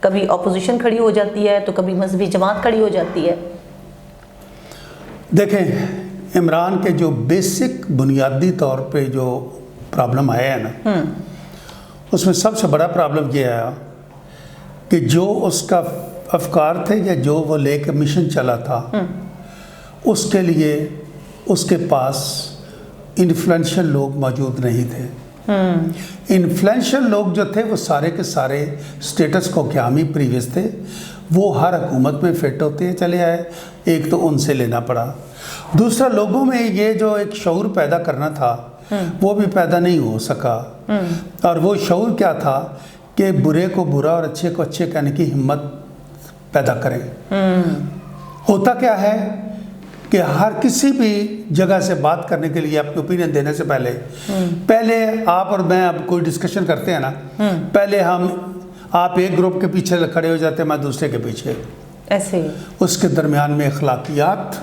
کبھی اپوزیشن کھڑی ہو جاتی ہے تو کبھی مذہبی جماعت کھڑی ہو جاتی ہے. دیکھیں عمران کے جو بیسک بنیادی طور پہ جو پرابلم آیا ہے نا اس میں سب سے بڑا پرابلم یہ آیا کہ جو اس کا افکار تھے یا جو وہ لے کے مشن چلا تھا اس کے لیے اس کے پاس انفلوئنشل لوگ موجود نہیں تھے. انفلوئنشل لوگ جو تھے وہ سارے کے سارے اسٹیٹس کو قیامی پریویس تھے, وہ ہر حکومت میں فٹ ہوتے چلے آئے. ایک تو ان سے لینا پڑا, دوسرا لوگوں میں یہ جو ایک شعور پیدا کرنا تھا وہ بھی پیدا نہیں ہو سکا. اور وہ شعور کیا تھا کہ برے کو برا اور اچھے کو اچھے کہنے کی ہمت پیدا کریں. ہوتا کیا ہے کہ ہر کسی بھی جگہ سے بات کرنے کے لیے اپنی اوپینین دینے سے پہلے آپ اور میں اب کوئی ڈسکشن کرتے ہیں نا, پہلے آپ ایک گروپ کے پیچھے کھڑے ہو جاتے ہیں, میں دوسرے کے پیچھے. ایسے اس کے درمیان میں اخلاقیات,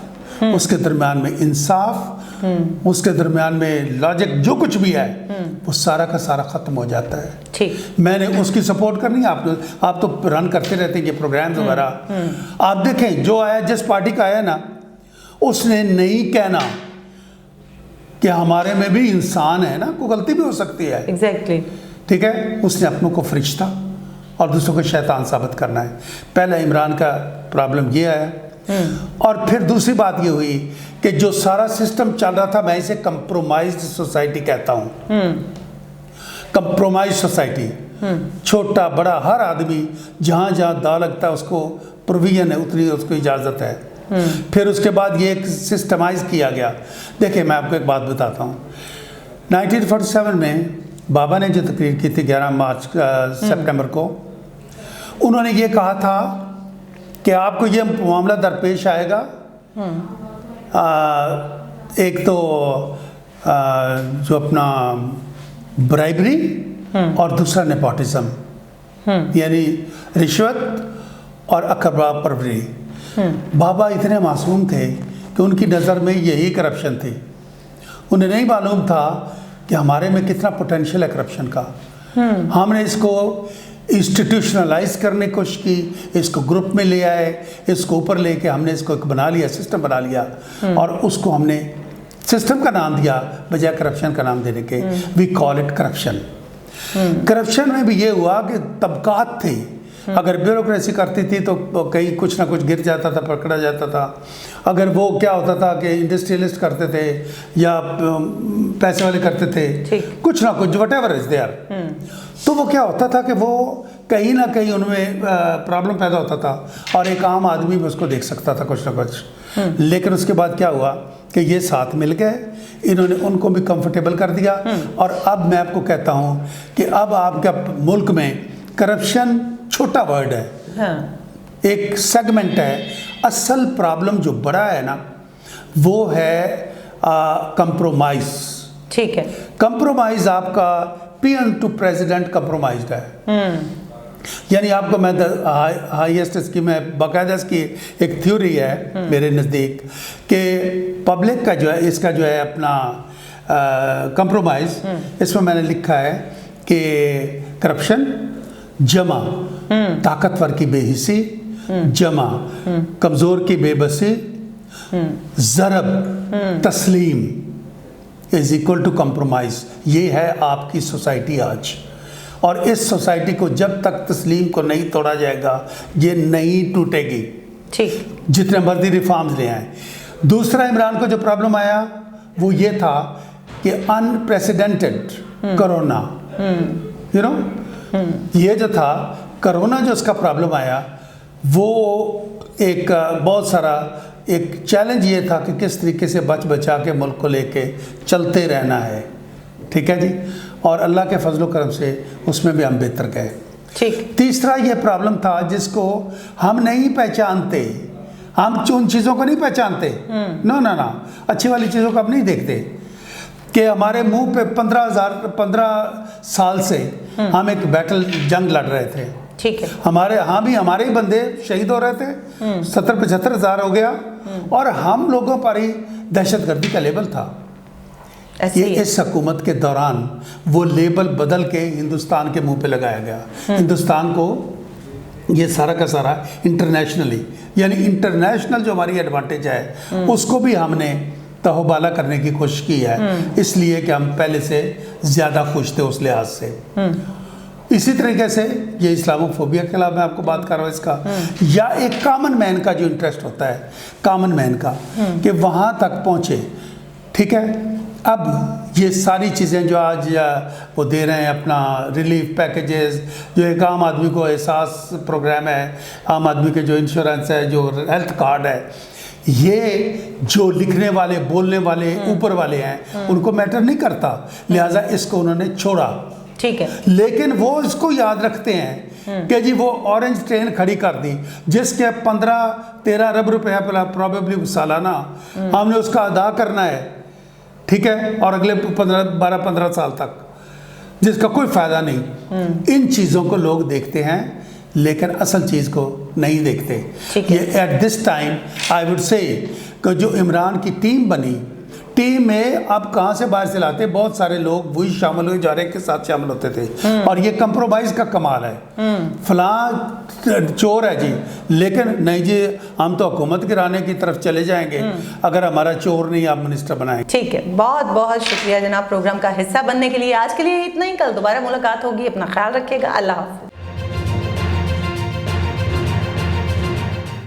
اس کے درمیان میں انصاف, اس کے درمیان میں لاجک, جو کچھ بھی ہے وہ سارا کا سارا ختم ہو جاتا ہے. ٹھیک, میں نے اس کی سپورٹ کرنی ہے. آپ تو رن کرتے رہتے ہیں یہ پروگرامز وغیرہ. آپ دیکھیں جو آیا, جس پارٹی کا آیا نا, اس نے نہیں کہنا کہ ہمارے میں بھی انسان ہے نا, کوئی غلطی بھی ہو سکتی ہے. ایگزیکٹلی. ٹھیک ہے, اس نے اپنوں کو فرشتہ اور دوسروں کو شیطان ثابت کرنا ہے. پہلا عمران کا پرابلم یہ آیا. اور پھر دوسری بات یہ ہوئی کہ جو سارا سسٹم چل رہا تھا, میں اسے کمپرومائزڈ سوسائٹی کہتا ہوں. کمپرومائز سوسائٹی, چھوٹا بڑا ہر آدمی جہاں جہاں دا لگتا ہے اس کو پروویژن ہے, اتنی اس کو اجازت ہے. پھر اس کے بعد یہ ایک سسٹمائز کیا گیا. دیکھیں میں آپ کو ایک بات بتاتا ہوں. 1947 میں بابا نے جو تقریر کی تھی 11 سپٹمبر کو, انہوں نے یہ کہا تھا کہ آپ کو یہ معاملہ درپیش آئے گا, ایک تو جو اپنا برائبری اور دوسرا نیپوٹزم, یعنی رشوت اور اقربا پروری. بابا اتنے معصوم تھے کہ ان کی نظر میں یہی کرپشن تھی. انہیں نہیں معلوم تھا کہ ہمارے میں کتنا پوٹینشیل ہے کرپشن کا. ہم نے اس کو انسٹیٹیوشنلائز کرنے کی کوشش کی, اس کو گروپ میں لے آئے, اس کو اوپر لے کے ہم نے اس کو ایک بنا لیا, سسٹم بنا لیا, اور اس کو ہم نے سسٹم کا نام دیا بجائے کرپشن کا نام دینے کے. وی کال اٹ کرپشن. کرپشن میں بھی یہ ہوا کہ طبقات تھے. اگر بیوروکریسی کرتی تھی تو کہیں کچھ نہ کچھ گر جاتا تھا, پکڑا جاتا تھا. اگر وہ کیا ہوتا تھا کہ انڈسٹریلسٹ کرتے تھے یا پیسے والے کرتے تھے, کچھ نہ کچھ وٹ ایور از دیئر, تو وہ کیا ہوتا تھا کہ وہ کہیں نہ کہیں ان میں پرابلم پیدا ہوتا تھا, اور ایک عام آدمی بھی اس کو دیکھ سکتا تھا کچھ نہ کچھ. لیکن اس کے بعد کیا ہوا کہ یہ ساتھ مل گئے, انہوں نے ان کو بھی کمفرٹیبل کر دیا. اور اب میں آپ کو کہتا ہوں کہ اب آپ کے ملک میں کرپشن چھوٹا ورڈ ہے, ایک سیگمنٹ ہے. اصل پرابلم جو بڑا ہے نا وہ ہے کمپرومائز. ٹھیک ہے, کمپرومائز آپ کا P M to president compromised ہے. یعنی آپ کو میں ہائیسٹ اس کی میں باقاعدہ اس کی ایک تھیوری ہے میرے نزدیک کہ پبلک کا جو ہے, اس کا جو ہے اپنا کمپرومائز, اس میں نے لکھا ہے کہ کرپشن جمع طاقتور کی بے حسی, جمع کمزور کی بے بسی, ضرب تسلیم از اکول ٹو کمپرومائز. یہ ہے آپ کی سوسائٹی آج, اور اس سوسائٹی کو جب تک تسلیم کو نہیں توڑا جائے گا یہ نہیں ٹوٹے گی, جتنے مرضی ریفارمز لے آئیں. دوسرا عمران کو جو پرابلم آیا وہ یہ تھا کہ انپریسیڈنٹڈ کرونا, یو نو, یہ جو تھا کرونا, جو اس کا پرابلم آیا وہ ایک بہت سارا ایک چیلنج یہ تھا کہ کس طریقے سے بچا کے ملک کو لے کے چلتے رہنا ہے. ٹھیک ہے جی, اور اللہ کے فضل و کرم سے اس میں بھی ہم بہتر گئے. تیسرا یہ پرابلم تھا جس کو ہم نہیں پہچانتے, ہم ان چیزوں کو نہیں پہچانتے, نہ اچھی والی چیزوں کو ہم نہیں دیکھتے کہ ہمارے منہ پہ 15 سال سے ہم ایک بیٹل جنگ لڑ رہے تھے. ٹھیک ہے, ہمارے ہی بندے شہید ہو رہے تھے, 70-75 ہزار ہو گیا, اور ہم لوگوں پر ہی دہشت گردی کا لیبل تھا. یہ اس حکومت کے دوران وہ لیبل بدل کے ہندوستان کے منہ پہ لگایا گیا. ہندوستان کو یہ سارا کا سارا انٹرنیشنلی، یعنی انٹرنیشنل جو ہماری ایڈوانٹیج ہے اس کو بھی ہم نے تہوبالا کرنے کی کوشش کی ہے، اس لیے کہ ہم پہلے سے زیادہ خوش تھے اس لحاظ سے۔ اسی طریقے سے یہ اسلامو فوبیا کے خلاف میں آپ کو بات کر رہا ہوں اس کا، یا ایک کامن مین کا جو انٹرسٹ ہوتا ہے، کامن مین کا، کہ وہاں تک پہنچے، ٹھیک ہے۔ اب یہ ساری چیزیں جو آج وہ دے رہے ہیں، اپنا ریلیف پیکیجز، جو ایک عام آدمی کو احساس پروگرام ہے، عام آدمی کے جو انشورنس ہے، جو ہیلتھ کارڈ ہے، یہ جو لکھنے والے بولنے والے اوپر والے ہیں ان کو میٹر نہیں کرتا، لہٰذا اس کو انہوں نے چھوڑا، ٹھیک ہے۔ لیکن وہ اس کو یاد رکھتے ہیں کہ جی وہ اورنج ٹرین کھڑی کر دی جس کے 15-13 ارب روپے پروبیبلی سالانہ ہم نے اس کا ادا کرنا ہے، ٹھیک ہے، اور اگلے 12-15 سال تک، جس کا کوئی فائدہ نہیں۔ ان چیزوں کو لوگ دیکھتے ہیں لیکن اصل چیز کو نہیں دیکھتے۔ یہ at this time I would say کہ جو عمران کی ٹیم بنی، ٹیم میں اب کہاں سے باہر سے لاتے، بہت سارے لوگ وہی شامل ہوئے جا رہے کے ساتھ شامل ہوتے تھے، اور یہ کمپرومائز کا کمال ہے۔ فلاں چور ہے جی، لیکن نہیں جی ہم تو حکومت گرانے کی طرف چلے جائیں گے اگر ہمارا چور نہیں آپ منسٹر بنائیں۔ ٹھیک ہے، بہت بہت شکریہ جناب پروگرام کا حصہ بننے کے لیے۔ آج کے لیے اتنا ہی، کل دوبارہ ملاقات ہوگی، اپنا خیال رکھیے گا، اللہ حافظ۔